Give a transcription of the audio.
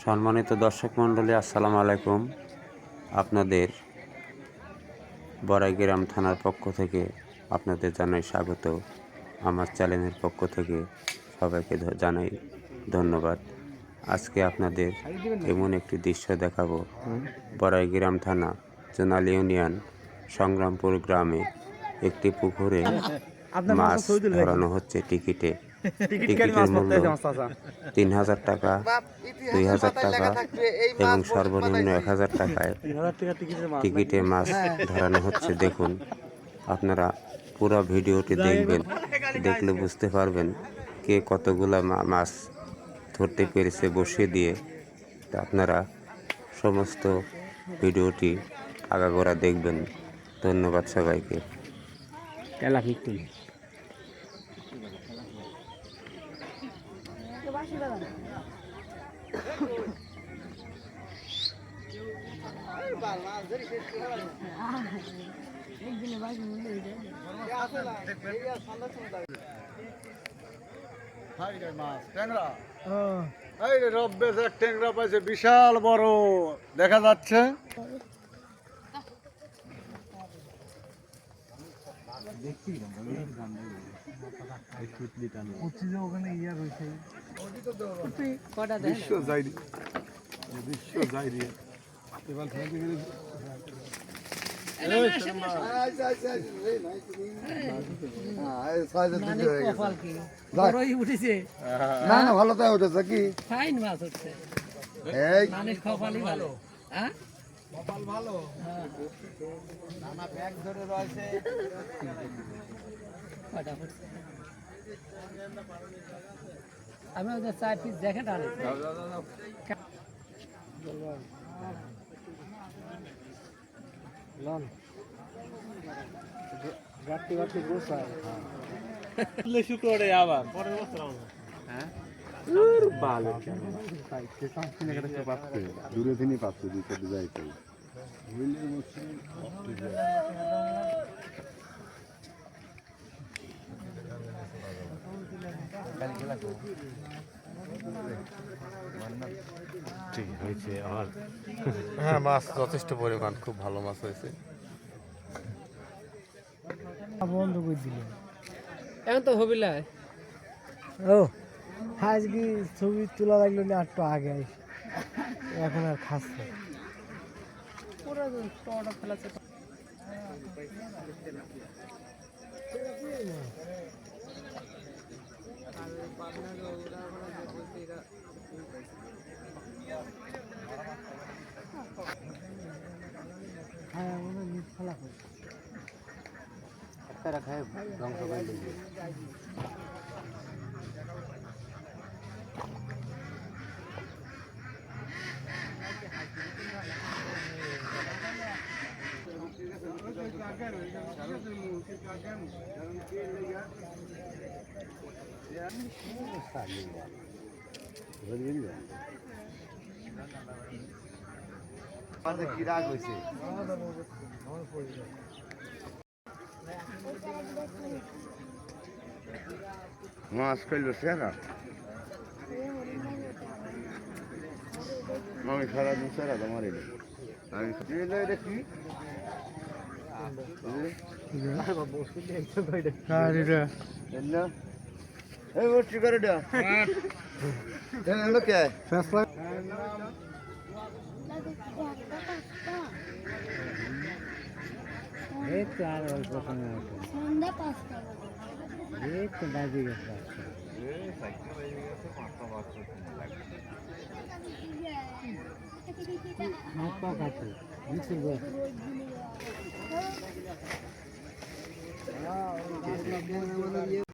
সম্মানিত দর্শক মণ্ডলী, আসসালামু আলাইকুম। আপনাদের বড়াইগ্রাম থানার পক্ষ থেকে আপনাদের জানাই স্বাগত। আমার চ্যানেলের পক্ষ থেকে সবাইকে জানাই ধন্যবাদ। আজকে আপনাদের এমন একটি দৃশ্য দেখাবো। বড়াইগ্রাম থানা জোনাল ইউনিয়ন সংগ্রামপুর গ্রামে একটি পুকুরে মাছ ধরানো হচ্ছে টিকিটে। টিকিটের মূল্য 3000 টাকা, 2000 টাকা এবং সর্বনিম্ন 1000 টাকায় টিকিটে মাছ ধরানো হচ্ছে। দেখুন, আপনারা পুরো ভিডিওটি দেখবেন, দেখলে বুঝতে পারবেন কে কতগুলা মাছ ধরতে পেরেছে বসিয়ে দিয়ে। তা আপনারা সমস্ত ভিডিওটি আগাগোড়া দেখবেন। ধন্যবাদ সবাইকে। ট্যাংরা পাইছে, বিশাল বড় দেখা যাচ্ছে। না না, ভালো তাই উঠেছে কি ফাইন মাছ উঠছে। কপালই ভালো, কপাল ভালো। নানা ব্যাগ ধরে রয়েছে। আমি ওদের 4 পিস জ্যাকেট আনেছি। শুক্রবারে আবার পরের বছর দূরে দিনই পাচ্ছে যাইতে ঠিক হয়েছে। হ্যাঁ, মাছ যথেষ্ট পরিমাণ, খুব ভালো মাছ হয়েছে। বন্ধ করে দিল এখন তো হবিলা। ও আজকে ছবি তোলা লাগলো না, একটু আগে আইসি, এখন আর খাচ্ছে পুরো টটা ফেলাছে। ধ্বংস করে দিয়েছে। কি রাগ হয়েছে? মাছ খাইল সেরা, আমি সারাদিন সেরা তোমার আমি দেখি